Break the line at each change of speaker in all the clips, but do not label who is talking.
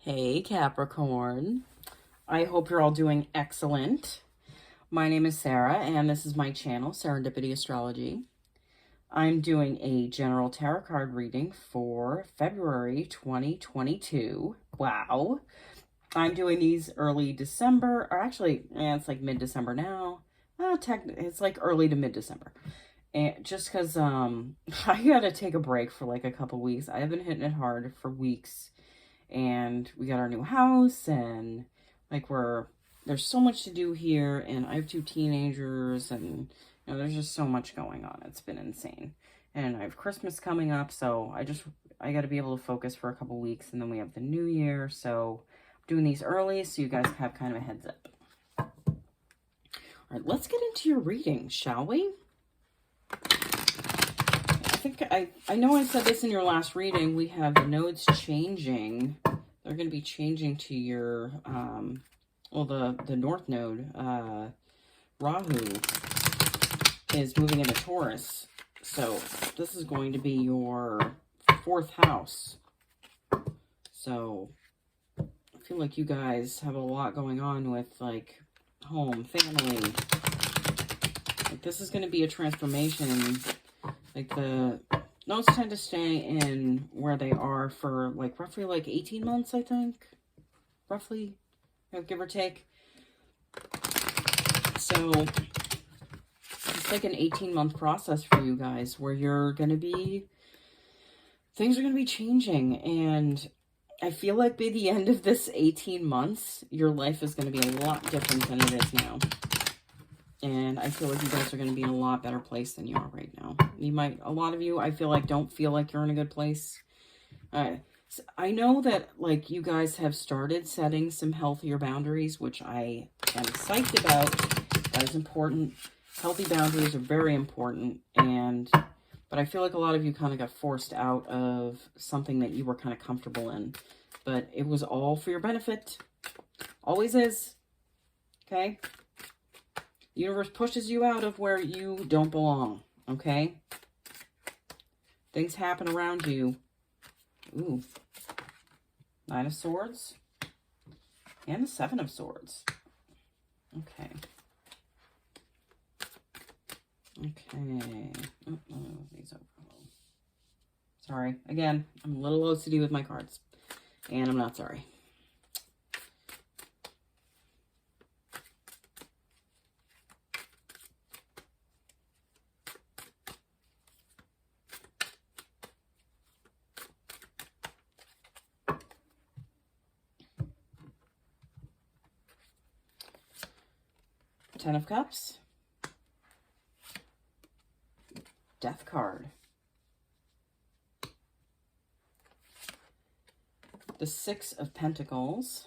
Hey Capricorn, I hope you're all doing excellent. My name is Sarah and this is my channel, Serendipity Astrology. I'm doing a general tarot card reading for February 2022. Wow. I'm doing these early December, or actually, it's like mid-December now. It's like early to mid-December. And just because I gotta take a break for like a couple weeks. I have been hitting it hard for weeks. And we got our new house, and like there's so much to do here, and I have two teenagers, and there's just so much going on. It's been insane. And I have Christmas coming up, so I got to be able to focus for a couple weeks, and then we have the new year. So I'm doing these early so you guys have kind of a heads up. All right, let's get into your reading, shall we? I know I said this in your last reading. We have the nodes changing. They're going to be changing to your, the North Node, Rahu, is moving into Taurus. So this is going to be your 4th house. So I feel like you guys have a lot going on with, like, home, family. Like, this is going to be a transformation. Like, the nodes tend to stay in where they are for, like, roughly, like, 18 months, I think. Roughly, give or take. So, it's like an 18-month process for you guys where things are going to be changing. And I feel like by the end of this 18 months, your life is going to be a lot different than it is now. And I feel like you guys are going to be in a lot better place than you are right now. A lot of you, I feel like, don't feel like you're in a good place. So I know that, like, you guys have started setting some healthier boundaries, which I am psyched about. That is important. Healthy boundaries are very important. But I feel like a lot of you kind of got forced out of something that you were kind of comfortable in. But it was all for your benefit. Always is. Okay? The universe pushes you out of where you don't belong, okay? Things happen around you. Ooh. 9 of Swords. And the 7 of Swords. Okay. Okay. These are... Sorry. Again, I'm a little OCD with my cards. And I'm not sorry. Ten of Cups. Death card. The 6 of Pentacles.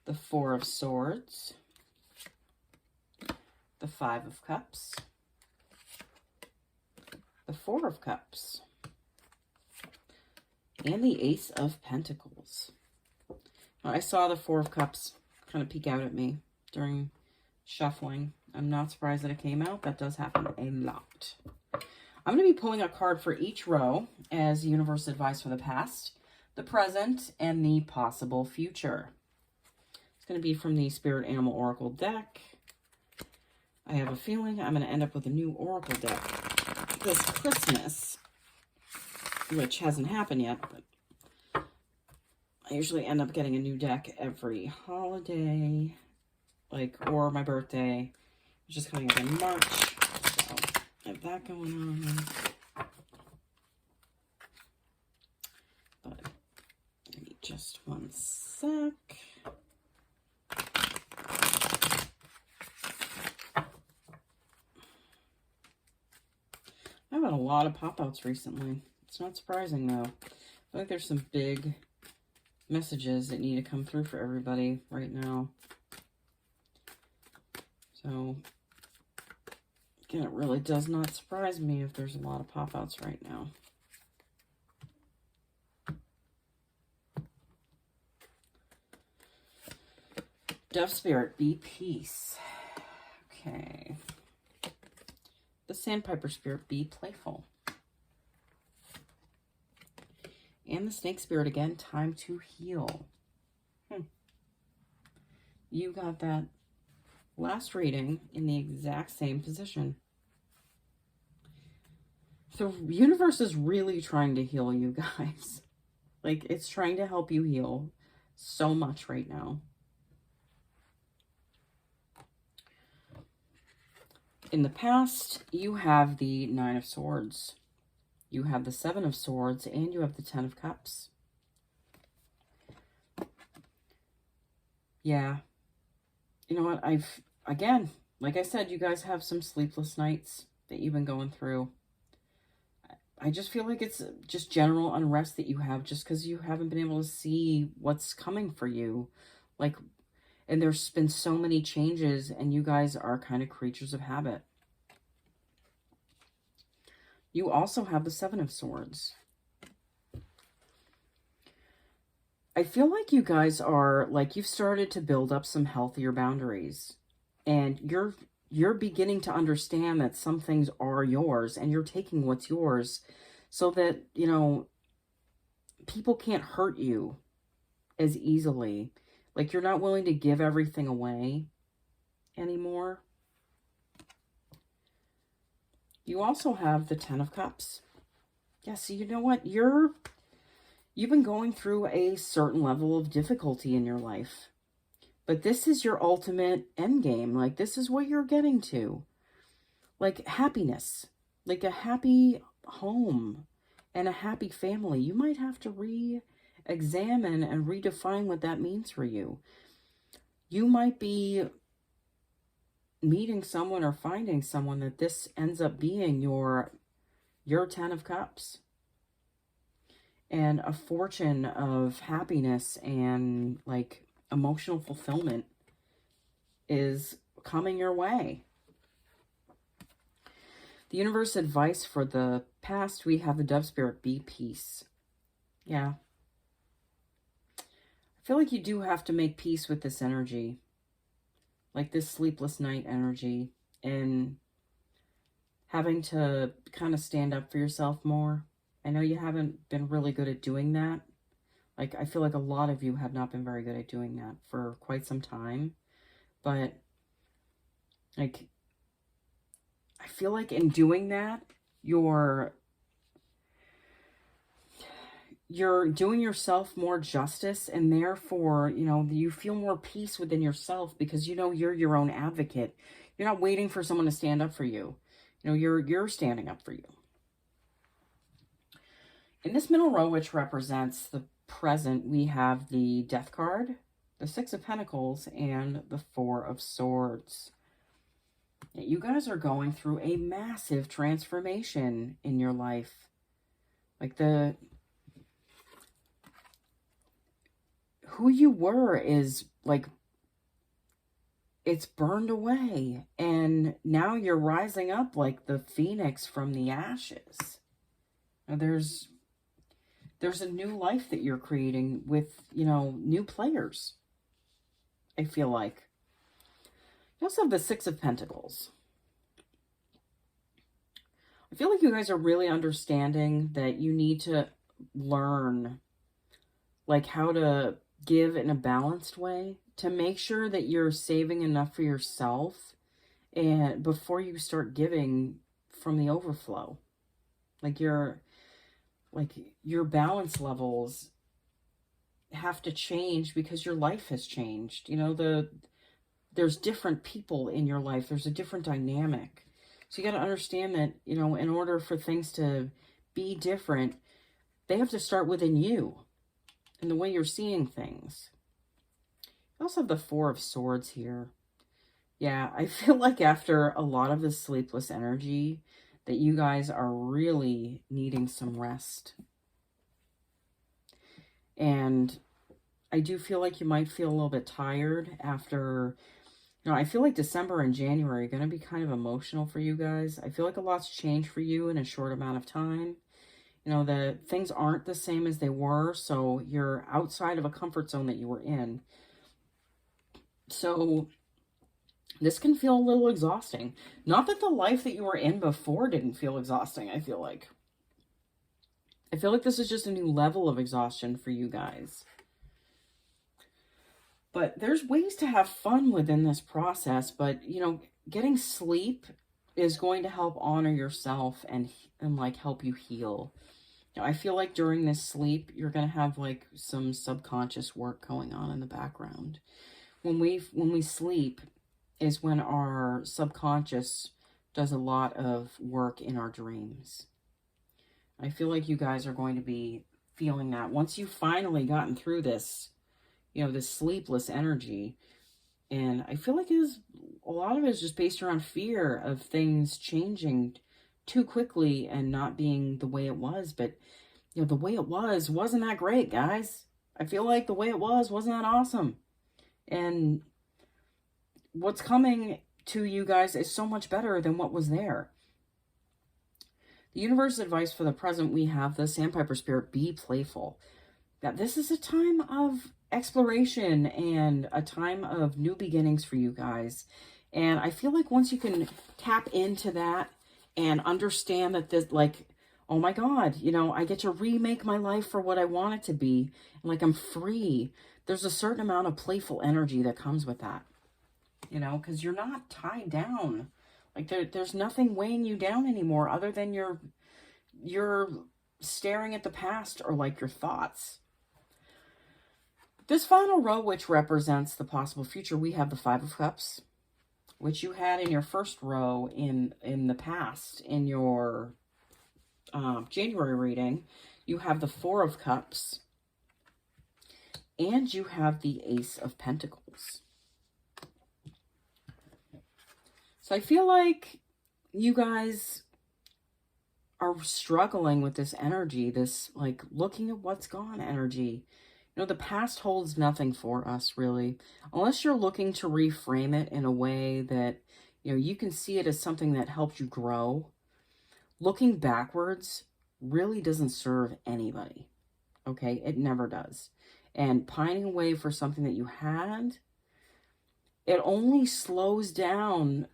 The 4 of Swords. The 5 of Cups. The 4 of Cups. And the Ace of Pentacles. Now, I saw the 4 of Cups kind of peek out at me during shuffling. I'm not surprised that it came out. That does happen a lot. I'm going to be pulling a card for each row as universe advice for the past, the present, and the possible future. It's going to be from the Spirit Animal Oracle deck. I have a feeling I'm going to end up with a new Oracle deck this Christmas, which hasn't happened yet, but I usually end up getting a new deck every holiday, or my birthday, which is coming up in March. So I have that going on. But give me just one sec. I've had a lot of pop-outs recently. It's not surprising, though. I feel like there's some big messages that need to come through for everybody right now. So, again, it really does not surprise me if there's a lot of pop-outs right now. Dove Spirit, be peace. Okay. The Sandpiper Spirit, be playful. And the Snake Spirit again, time to heal. You got that last reading in the exact same position. So universe is really trying to heal you guys. Like, it's trying to help you heal so much right now. In the past, you have the Nine of Swords. You have the Seven of Swords, and you have the Ten of Cups. Yeah. You know what? Again, like I said, you guys have some sleepless nights that you've been going through. I just feel like it's just general unrest that you have just because you haven't been able to see what's coming for you. Like, and there's been so many changes, and you guys are kind of creatures of habit. You also have the Seven of Swords. I feel like you guys are, like, you've started to build up some healthier boundaries. And you're beginning to understand that some things are yours, and you're taking what's yours so that, you know, people can't hurt you as easily. Like, you're not willing to give everything away anymore. You also have the Ten of Cups. Yeah, so you know what? You've been going through a certain level of difficulty in your life. But this is your ultimate end game. Like, this is what you're getting to. Like, happiness. Like a happy home and a happy family. You might have to re-examine and redefine what that means for you. You might be meeting someone or finding someone that this ends up being your Ten of Cups. And a fortune of happiness and, like, emotional fulfillment is coming your way. The universe advice for the past, we have the Dove Spirit, be peace. Yeah. I feel like you do have to make peace with this energy. Like this sleepless night energy. And having to kind of stand up for yourself more. I know you haven't been really good at doing that. Like, I feel like a lot of you have not been very good at doing that for quite some time. But, like, I feel like in doing that, you're doing yourself more justice, and therefore, you know, you feel more peace within yourself because you know you're your own advocate. You're not waiting for someone to stand up for you. You know, you're standing up for you. In this middle row, which represents the present, we have the Death card, the Six of Pentacles, and the Four of Swords. You guys are going through a massive transformation in your life. Like, who you were is, like, it's burned away. And now you're rising up like the phoenix from the ashes. Now, there's a new life that you're creating with, you know, new players, I feel like. You also have the Six of Pentacles. I feel like you guys are really understanding that you need to learn, like, how to give in a balanced way to make sure that you're saving enough for yourself and before you start giving from the overflow. Like, your balance levels have to change because your life has changed. You know, there's different people in your life. There's a different dynamic. So you got to understand that, you know, in order for things to be different, they have to start within you and the way you're seeing things. You also have the Four of Swords here. Yeah, I feel like after a lot of the sleepless energy that you guys are really needing some rest. And I do feel like you might feel a little bit tired after, you know, I feel like December and January are going to be kind of emotional for you guys. I feel like a lot's changed for you in a short amount of time. You know, the things aren't the same as they were, so you're outside of a comfort zone that you were in. So this can feel a little exhausting. Not that the life that you were in before didn't feel exhausting, I feel like. I feel like this is just a new level of exhaustion for you guys. But there's ways to have fun within this process. But, you know, getting sleep is going to help honor yourself and like help you heal. Now, I feel like during this sleep, you're going to have like some subconscious work going on in the background. When we sleep is when our subconscious does a lot of work in our dreams. I feel like you guys are going to be feeling that once you've finally gotten through this, you know, this sleepless energy. And I feel like a lot of it is just based around fear of things changing too quickly and not being the way it was. But, you know, the way it wasn't that great, guys. I feel like the way it wasn't that awesome. And what's coming to you guys is so much better than what was there. The universe advice for the present, we have the Sandpiper Spirit, be playful. Now, this is a time of exploration and a time of new beginnings for you guys. And I feel like once you can tap into that and understand that this, like, oh my God, you know, I get to remake my life for what I want it to be. And like, I'm free. There's a certain amount of playful energy that comes with that, you know, because you're not tied down. Like there's nothing weighing you down anymore other than you're staring at the past or like your thoughts. This final row, which represents the possible future, we have the Five of Cups, which you had in your first row in the past. In your January reading, you have the Four of Cups, and you have the Ace of Pentacles. So I feel like you guys are struggling with this energy, this like looking at what's gone energy. You know, the past holds nothing for us, really, unless you're looking to reframe it in a way that, you know, you can see it as something that helped you grow. Looking backwards really doesn't serve anybody, okay? It never does. And pining away for something that you had, it only slows down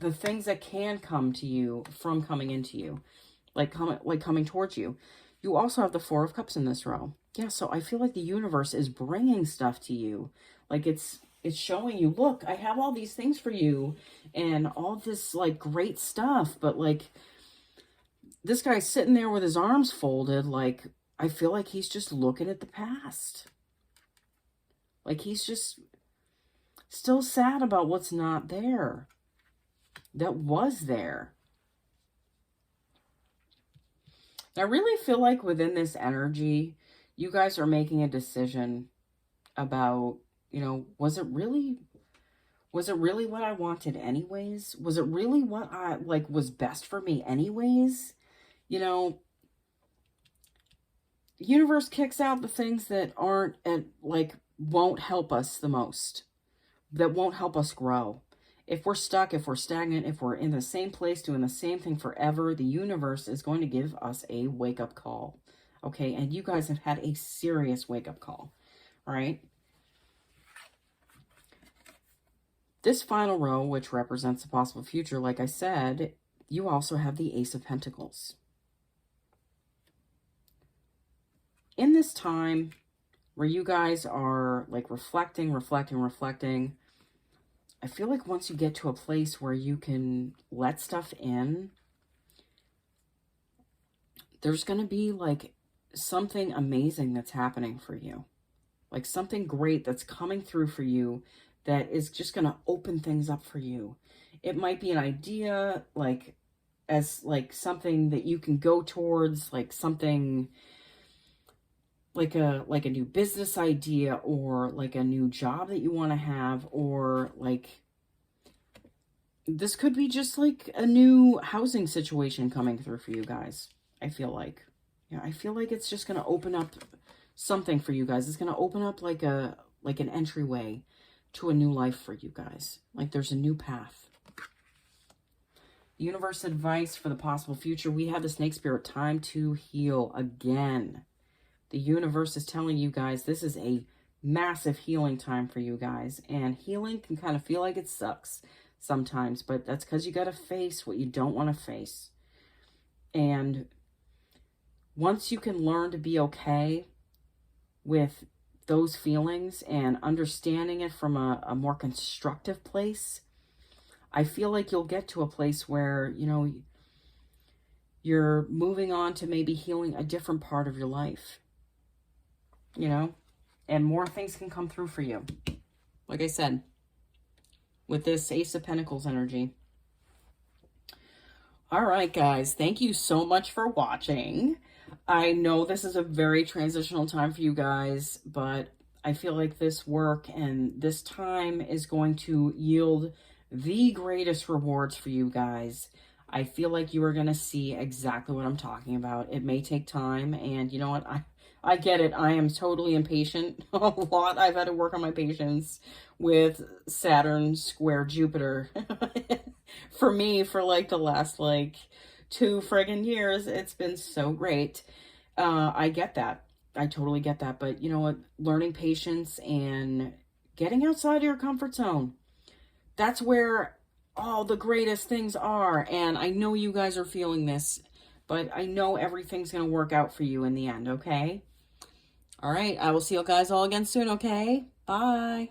the things that can come to you from coming into you, like coming towards you. You also have the Four of Cups in this row. Yeah, so I feel like the universe is bringing stuff to you. Like it's showing you, look, I have all these things for you and all this like great stuff. But like this guy's sitting there with his arms folded. Like, I feel like he's just looking at the past. Like he's just still sad about what's not there. That was there. I really feel like within this energy, you guys are making a decision about, you know, was it really what I wanted anyways? Was it really what I like was best for me anyways? You know, the universe kicks out the things that aren't like won't help us the most, that won't help us grow. If we're stuck, if we're stagnant, if we're in the same place doing the same thing forever, the universe is going to give us a wake-up call. Okay, and you guys have had a serious wake-up call. All right. This final row, which represents the possible future, like I said, you also have the Ace of Pentacles. In this time where you guys are like reflecting, I feel like once you get to a place where you can let stuff in, there's going to be like something amazing that's happening for you. Like something great that's coming through for you that is just going to open things up for you. It might be an idea, like as like something that you can go towards, like something like a new business idea, or like a new job that you want to have, or like this could be just like a new housing situation coming through for you guys. I feel like, yeah, I feel like it's just going to open up something for you guys. It's going to open up like an entryway to a new life for you guys. Like there's a new path. Universe advice for the possible future. We have the Snake Spirit, time to heal again. The universe is telling you guys this is a massive healing time for you guys. And healing can kind of feel like it sucks sometimes, but that's because you got to face what you don't want to face. And once you can learn to be okay with those feelings and understanding it from a more constructive place, I feel like you'll get to a place where, you know, you're moving on to maybe healing a different part of your life, you know, and more things can come through for you. Like I said, with this Ace of Pentacles energy. All right, guys, thank you so much for watching. I know this is a very transitional time for you guys, but I feel like this work and this time is going to yield the greatest rewards for you guys. I feel like you are going to see exactly what I'm talking about. It may take time, and you know what? I get it. I am totally impatient. A lot. I've had to work on my patience with Saturn square Jupiter. For me, for like the last like 2 friggin' years, it's been so great. I get that. I totally get that. But you know what? Learning patience and getting outside of your comfort zone. That's where all the greatest things are. And I know you guys are feeling this, but I know everything's going to work out for you in the end, okay? All right. I will see you guys all again soon, okay? Bye.